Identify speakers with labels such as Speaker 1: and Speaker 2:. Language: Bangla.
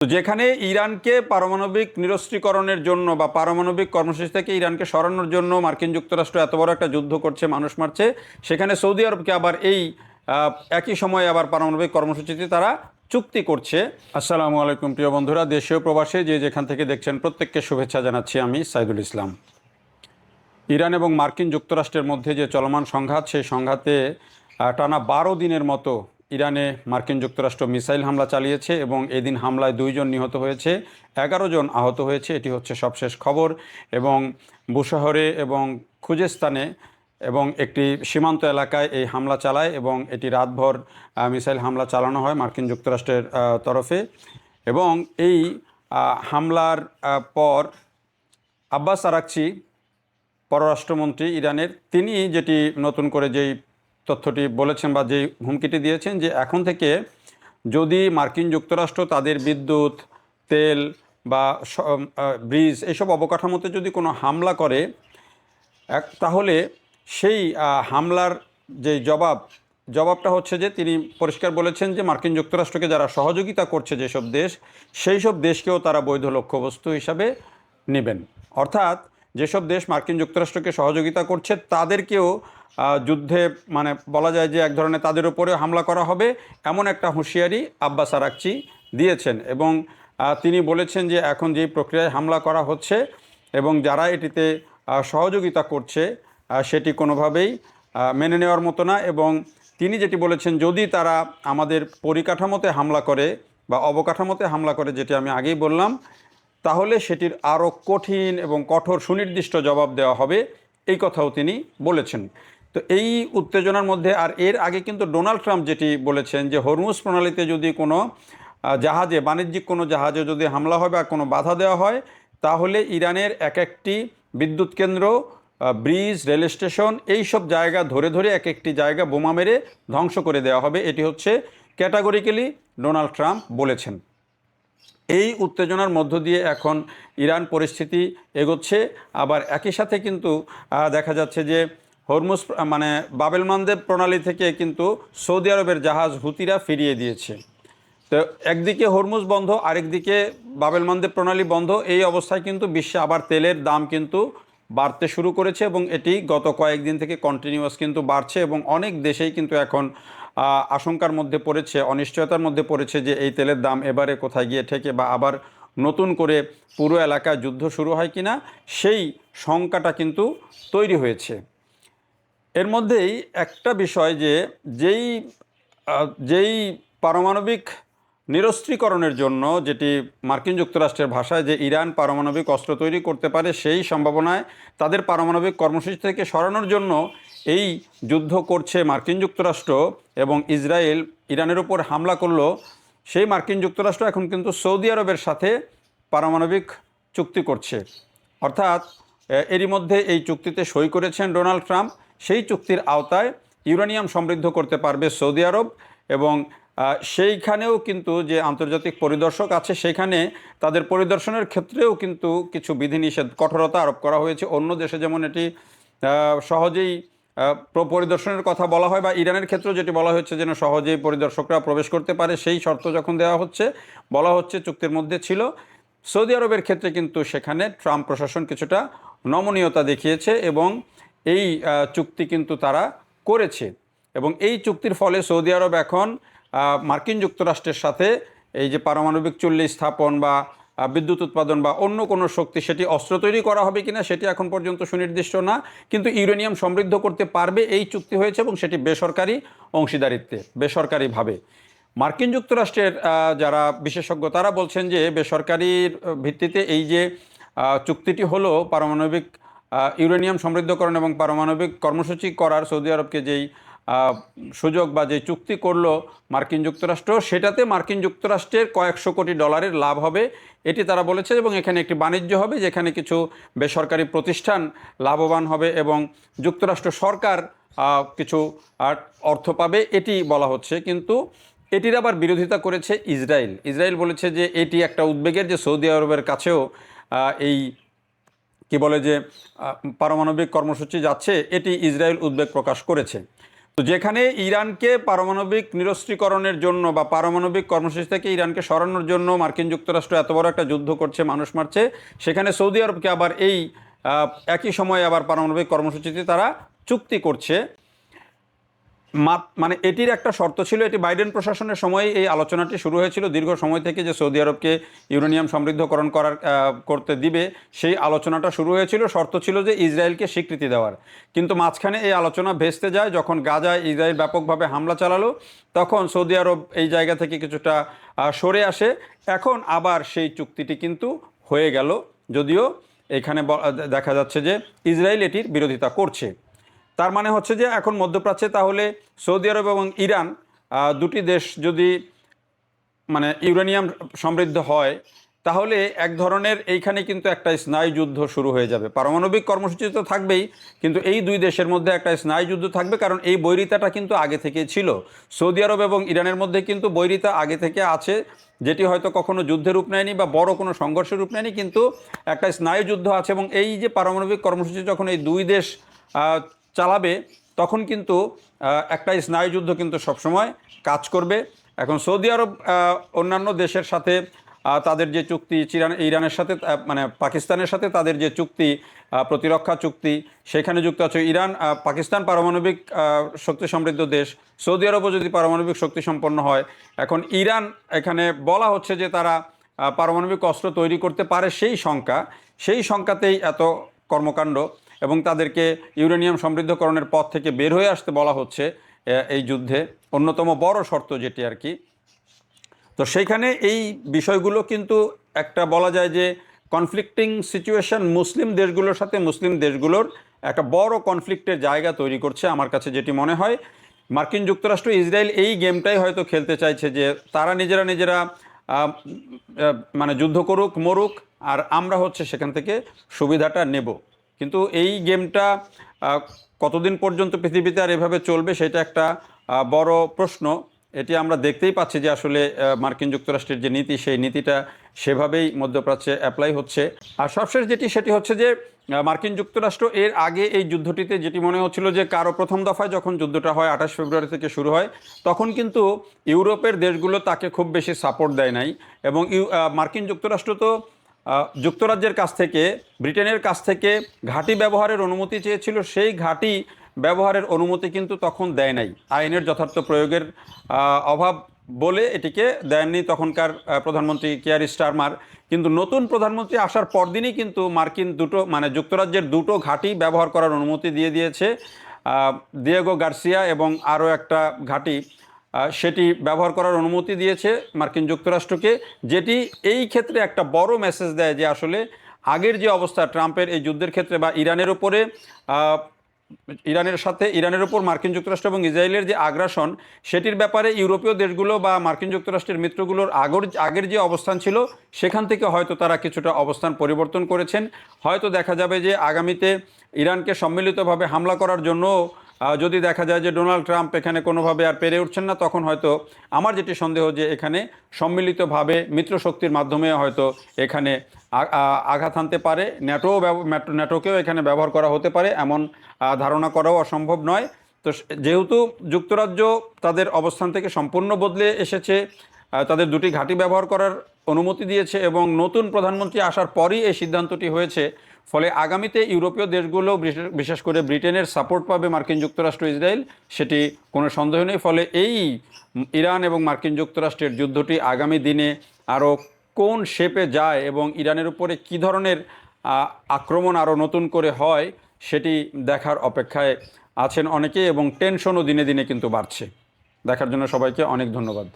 Speaker 1: তো যেখানে ইরানকে পারমাণবিক নিরস্ত্রীকরণের জন্য বা পারমাণবিক কর্মসূচি থেকে ইরানকে সরানোর জন্য মার্কিন যুক্তরাষ্ট্র এত বড় একটা যুদ্ধ করছে, মানুষ মারছে, সেখানে সৌদি আরবকে আবার এই একই সময়ে আবার পারমাণবিক কর্মসূচিতে তারা চুক্তি করছে। আসসালামু আলাইকুম প্রিয় বন্ধুরা, দেশীয় প্রবাসে যে যেখান থেকে দেখছেন প্রত্যেককে শুভেচ্ছা জানাচ্ছি আমি সাইদুল ইসলাম। ইরান এবং মার্কিন যুক্তরাষ্ট্রের মধ্যে যে চলমান সংঘাত, সেই সংঘাতে টানা 12 দিনের মতো ইরানে মার্কিন যুক্তরাষ্ট্র মিসাইল হামলা চালিয়েছে এবং এদিন হামলায় 2 জন নিহত হয়েছে, 11 জন আহত হয়েছে। এটি হচ্ছে সবশেষ খবর। এবং বুশাহরে এবং খুজেস্তানে এবং একটি সীমান্ত এলাকায় এই হামলা চালায় এবং এটি রাতভর মিসাইল হামলা চালানো হয় মার্কিন যুক্তরাষ্ট্রের তরফে। এবং এই হামলার পর আব্বাস আরাকচি, পররাষ্ট্রমন্ত্রী ইরানের, তিনি যেটি নতুন করে যেই তথ্যটি বলেছেন বা যেই হুমকিটি দিয়েছেন যে এখন থেকে যদি মার্কিন যুক্তরাষ্ট্র তাদের বিদ্যুৎ, তেল বা ব্রিজ এইসব অবকাঠামোতে যদি কোনো হামলা করে তাহলে সেই হামলার যে জবাবটা হচ্ছে যে তিনি পরিষ্কার বলেছেন যে মার্কিন যুক্তরাষ্ট্রকে যারা সহযোগিতা করছে যেসব দেশ, সেই সব দেশকেও তারা বৈধ লক্ষ্যবস্তু হিসাবে নেবেন। অর্থাৎ যেসব দেশ মার্কিন যুক্তরাষ্ট্রকে সহযোগিতা করছে তাদেরকেও যুদ্ধে, মানে বলা যায় যে এক ধরনের তাদের উপরেও হামলা করা হবে, এমন একটা হুঁশিয়ারি আব্বাস আরাকচি দিয়েছেন। এবং তিনি বলেছেন যে এখন যেই প্রক্রিয়ায় হামলা করা হচ্ছে এবং যারা এটিতে সহযোগিতা করছে সেটি কোনোভাবেই মেনে নেওয়ার মতো না। এবং তিনি যেটি বলেছেন, যদি তারা আমাদের পরিকাঠামোতে হামলা করে বা অবকাঠামোতে হামলা করে, যেটি আমি আগেই বললাম, তাহলে সেটির আরও কঠিন এবং কঠোর সুনির্দিষ্ট জবাব দেওয়া হবে, এই কথাও তিনি বলেছেন। তো এই উত্তেজনার মধ্যে আর এর আগে কিন্তু ডোনাল্ড ট্রাম্প যেটি বলেছেন যে হরমুজ প্রণালীতে যদি কোনো জাহাজে, বাণিজ্যিক কোনো জাহাজে যদি হামলা হয় বা কোনো বাধা দেওয়া হয়, তাহলে ইরানের এক একটি বিদ্যুৎ কেন্দ্র, ব্রিজ, রেল স্টেশন, এই সব জায়গা ধরে ধরে এক একটি জায়গা বোমা মেরে ধ্বংস করে দেওয়া হবে। এটি হচ্ছে ক্যাটাগরিক্যালি ডোনাল্ড ট্রাম্প বলেছেন। এই উত্তেজনার মধ্য দিয়ে এখন ইরান পরিস্থিতি এগোচ্ছে। আবার একই সাথে কিন্তু দেখা যাচ্ছে যে হরমুজ, মানে বাবেল মানদেব প্রণালী থেকে কিন্তু সৌদি আরবের জাহাজ হুতিরা ফিরিয়ে দিয়েছে। তো একদিকে হরমুজ বন্ধ, আরেকদিকে বাবেল মানদেব প্রণালী বন্ধ। এই অবস্থায় কিন্তু বিশ্বে আবার তেলের দাম কিন্তু বাড়তে শুরু করেছে এবং এটি গত কয়েকদিন থেকে কন্টিনিউয়াস কিন্তু বাড়ছে এবং অনেক দেশেই কিন্তু এখন আশঙ্কার মধ্যে পড়েছে, অনিশ্চয়তার মধ্যে পড়েছে যে এই তেলের দাম এবারে কোথায় গিয়ে ঠেকে বা আবার নতুন করে পুরো এলাকায় যুদ্ধ শুরু হয় কিনা, সেই শঙ্কাটা কিন্তু তৈরি হয়েছে। এর মধ্যেই একটা বিষয় যে যেই যেই পারমাণবিক নিরস্ত্রীকরণের জন্য, যেটি মার্কিন যুক্তরাষ্ট্রের ভাষায় যে ইরান পারমাণবিক অস্ত্র তৈরি করতে পারে, সেই সম্ভাবনায় তাদের পারমাণবিক কর্মসূচি থেকে সরানোর জন্য এই যুদ্ধ করছে মার্কিন যুক্তরাষ্ট্র এবং ইসরায়েল ইরানের উপর হামলা করলো, সেই মার্কিন যুক্তরাষ্ট্র এখন কিন্তু সৌদি আরবের সাথে পারমাণবিক চুক্তি করছে। অর্থাৎ এরই মধ্যে এই চুক্তিতে সই করেছেন ডোনাল্ড ট্রাম্প। সেই চুক্তির আওতায় ইউরেনিয়াম সমৃদ্ধ করতে পারবে সৌদি আরব এবং সেইখানেও কিন্তু যে আন্তর্জাতিক পরিদর্শক আছে, সেখানে তাদের পরিদর্শনের ক্ষেত্রেও কিন্তু কিছু বিধিনিষেধ, কঠোরতা আরোপ করা হয়েছে। অন্য দেশে যেমন এটি সহজেই পরিদর্শনের কথা বলা হয়, বা ইরানের ক্ষেত্রেও যেটি বলা হচ্ছে যেন সহজেই পরিদর্শকরা প্রবেশ করতে পারে, সেই শর্ত যখন দেওয়া হচ্ছে, বলা হচ্ছে চুক্তির মধ্যে ছিল। সৌদি আরবের ক্ষেত্রে কিন্তু সেখানে ট্রাম্প প্রশাসন কিছুটা নমনীয়তা দেখিয়েছে এবং এই চুক্তি কিন্তু তারা করেছে। এবং এই চুক্তির ফলে সৌদি আরব এখন মার্কিন যুক্তরাষ্ট্রের সাথে এই যে পারমাণবিক চুল্লি স্থাপন বা বিদ্যুৎ উৎপাদন বা অন্য কোনো শক্তি, সেটি অস্ত্র তৈরি করা হবে কিনা সেটি এখন পর্যন্ত সুনির্দিষ্ট না, কিন্তু ইউরেনিয়াম সমৃদ্ধ করতে পারবে এই চুক্তি হয়েছে এবং সেটি বেসরকারি অংশীদারিত্বে, বেসরকারিভাবে। মার্কিন যুক্তরাষ্ট্রের যারা বিশেষজ্ঞ তারা বলছেন যে বেসরকারির ভিত্তিতে এই যে চুক্তিটি হলো, পারমাণবিক ইউরেনিয়াম সমৃদ্ধকরণ এবং পারমাণবিক কর্মসূচি করার সৌদি আরবকে যেই সুযোগ বা যে চুক্তি করলো মার্কিন যুক্তরাষ্ট্র, সেটাতে মার্কিন যুক্তরাষ্ট্রের কয়েকশো কোটি ডলারের লাভ হবে, এটি তারা বলেছে। এবং এখানে একটি বাণিজ্য হবে যেখানে কিছু বেসরকারি প্রতিষ্ঠান লাভবান হবে এবং যুক্তরাষ্ট্র সরকার কিছু অর্থ পাবে, এটি বলা হচ্ছে। কিন্তু এটির আবার বিরোধিতা করেছে ইসরায়েল। ইসরায়েল বলেছে যে এটি একটা উদ্বেগের, যে সৌদি আরবের কাছেও এই কি বলে যে পারমাণবিক কর্মসূচি যাচ্ছে, এটি ইসরায়েল উদ্বেগ প্রকাশ করেছে। তো তো যেখানে ইরানকে পারমাণবিক নিরস্ত্রীকরণের জন্য বা পারমাণবিক কর্মসূচি থেকে ইরানকে সরানোর জন্য মার্কিন যুক্তরাষ্ট্র এত বড় একটা যুদ্ধ করছে, মানুষ মারছে, সেখানে সৌদি আরবকে আবার এই একই সময়ে আবার পারমাণবিক কর্মসূচিতে তারা চুক্তি করছে। মানে এটির একটা শর্ত ছিল, এটি বাইডেন প্রশাসনের সময় এই আলোচনাটি শুরু হয়েছিল দীর্ঘ সময় থেকে, যে সৌদি আরবকে ইউরেনিয়াম সমৃদ্ধকরণ করতে দিবে, সেই আলোচনাটা শুরু হয়েছিল। শর্ত ছিল যে ইসরায়েলকে স্বীকৃতি দেওয়ার। কিন্তু মাঝখানে এই আলোচনা ভেস্তে যায় যখন গাজায় ইসরায়েল ব্যাপকভাবে হামলা চালালো, তখন সৌদি আরব এই জায়গা থেকে কিছুটা সরে আসে। এখন আবার সেই চুক্তিটি কিন্তু হয়ে গেল, যদিও এখানে দেখা যাচ্ছে যে ইসরায়েল এটির বিরোধিতা করছে। তার মানে হচ্ছে যে এখন মধ্যপ্রাচ্যে তাহলে সৌদি আরব এবং ইরান দুটি দেশ যদি মানে ইউরেনিয়াম সমৃদ্ধ হয়, তাহলে এক ধরনের এইখানে কিন্তু একটা স্নায়ু যুদ্ধ শুরু হয়ে যাবে। পারমাণবিক কর্মসূচি তো থাকবেই, কিন্তু এই দুই দেশের মধ্যে একটা স্নায়ু যুদ্ধ থাকবে, কারণ এই বৈরিতাটা কিন্তু আগে থেকেই ছিল। সৌদি আরব এবং ইরানের মধ্যে কিন্তু বৈরিতা আগে থেকে আছে, যেটি হয়তো কখনো যুদ্ধের রূপ নেয়নি বা বড় কোনো সংঘর্ষের রূপ নেয়নি, কিন্তু একটা স্নায়ু যুদ্ধ আছে। এবং এই যে পারমাণবিক কর্মসূচি যখন এই দুই দেশ চালাবে, তখন কিন্তু একটা স্নায়ুযুদ্ধ কিন্তু সবসময় কাজ করবে। এখন সৌদি আরব অন্যান্য দেশের সাথে তাদের যে চুক্তি, ইরানের সাথে মানে পাকিস্তানের সাথে তাদের যে চুক্তি, প্রতিরক্ষা চুক্তি, সেখানে যুক্ত আছে ইরান। পাকিস্তান পারমাণবিক শক্তি সমৃদ্ধ দেশ, সৌদি আরবও যদি পারমাণবিক শক্তি সম্পন্ন হয়, এখন ইরান এখানে বলা হচ্ছে যে তারা পারমাণবিক অস্ত্র তৈরি করতে পারে, সেই শঙ্কাতেই এত কর্মকাণ্ড, এবং তাদেরকে ইউরেনিয়াম সমৃদ্ধকরণের পথ থেকে বের হয়ে আসতে বলা হচ্ছে এই যুদ্ধে, অন্যতম বড় শর্ত যেটি আর কি। তো সেইখানে এই বিষয়গুলো কিন্তু একটা বলা যায় যে কনফ্লিক্টিং সিচুয়েশন মুসলিম দেশগুলোর সাথে মুসলিম দেশগুলোর একটা বড় কনফ্লিক্টের জায়গা তৈরি করছে। আমার কাছে যেটি মনে হয়, মার্কিন যুক্তরাষ্ট্র ইসরায়েল এই গেমটাই হয়তো খেলতে চাইছে, যে তারা নিজেরা মানে যুদ্ধ করুক মরুক, আর আমরা হচ্ছে সেখান থেকে সুবিধাটা নেব। কিন্তু এই গেমটা কতদিন পর্যন্ত পৃথিবীতে আর এভাবে চলবে, সেটা একটা বড় প্রশ্ন। এটি আমরা দেখতেই পাচ্ছি যে আসলে মার্কিন যুক্তরাষ্ট্রের যে নীতি, সেই নীতিটা সেভাবেই মধ্যপ্রাচ্যে অ্যাপ্লাই হচ্ছে। আর সবশেষ সেটি হচ্ছে যে মার্কিন যুক্তরাষ্ট্র এর আগে এই যুদ্ধটিতে যেটি মনে হচ্ছিল যে কারো প্রথম দফায় যখন যুদ্ধটা হয় 28 ফেব্রুয়ারি থেকে শুরু হয়, তখন কিন্তু ইউরোপের দেশগুলো তাকে খুব বেশি সাপোর্ট দেয় নাই। এবং মার্কিন যুক্তরাষ্ট্র তো যুক্তরাজ্যের কাছ থেকে, ব্রিটেনের কাছ থেকে ঘাঁটি ব্যবহারের অনুমতি চেয়েছিল, সেই ঘাঁটি ব্যবহারের অনুমতি কিন্তু তখন দেয় নাই, আইনের যথার্থ প্রয়োগের অভাব বলে এটিকে দেননি তখনকার প্রধানমন্ত্রী কিয়ার স্টারমার। কিন্তু নতুন প্রধানমন্ত্রী আসার পরদিনই কিন্তু মার্কিন যুক্তরাজ্যের দুটো ঘাঁটি ব্যবহার করার অনুমতি দিয়ে দিয়েছে, দিয়েগো গার্সিয়া এবং আরও একটা ঘাঁটি, সেটি ব্যবহার করার অনুমতি দিয়েছে মার্কিন যুক্তরাষ্ট্রকে, যেটি এই ক্ষেত্রে একটা বড় মেসেজ দেয় যে আসলে আগের যে অবস্থা ট্রাম্পের এই যুদ্ধের ক্ষেত্রে বা ইরানের উপর মার্কিন যুক্তরাষ্ট্র এবং ইসরায়েলের যে আগ্রাসন, সেটির ব্যাপারে ইউরোপীয় দেশগুলো বা মার্কিন যুক্তরাষ্ট্রের মিত্রগুলোর আগের যে অবস্থান ছিল, সেখান থেকে হয়তো তারা কিছুটা অবস্থান পরিবর্তন করেছেন। হয়তো দেখা যাবে যে আগামীতে ইরানকে সম্মিলিতভাবে হামলা করার জন্য যদি দেখা যায় যে ডোনাল্ড ট্রাম্প এখানে কোনোভাবে আর পেরে উঠছেন না, তখন হয়তো আমার যেটি সন্দেহ যে এখানে সম্মিলিতভাবে মিত্রশক্তির মাধ্যমে হয়তো এখানে আঘাত হানতে পারে, ন্যাটোকেও এখানে ব্যবহার করা হতে পারে, এমন ধারণা করাও অসম্ভব নয়। তো যেহেতু যুক্তরাজ্য তাদের অবস্থান থেকে সম্পূর্ণ বদলে এসেছে, তাদের দুটি ঘাঁটি ব্যবহার করার অনুমতি দিয়েছে এবং নতুন প্রধানমন্ত্রী আসার পরই এই সিদ্ধান্তটি হয়েছে, ফলে আগামীতে ইউরোপীয় দেশগুলো বিশেষ করে ব্রিটেনের সাপোর্ট পাবে মার্কিন যুক্তরাষ্ট্র ইসরায়েল, সেটি কোনো সন্দেহ নেই। ফলে এই ইরান এবং মার্কিন যুক্তরাষ্ট্রের যুদ্ধটি আগামী দিনে আরও কোন শেপে যায় এবং ইরানের উপরে কী ধরনের আক্রমণ আরও নতুন করে হয়, সেটি দেখার অপেক্ষায় আছেন অনেকে, এবং টেনশনও দিনে দিনে কিন্তু বাড়ছে। দেখার জন্য সবাইকে অনেক ধন্যবাদ।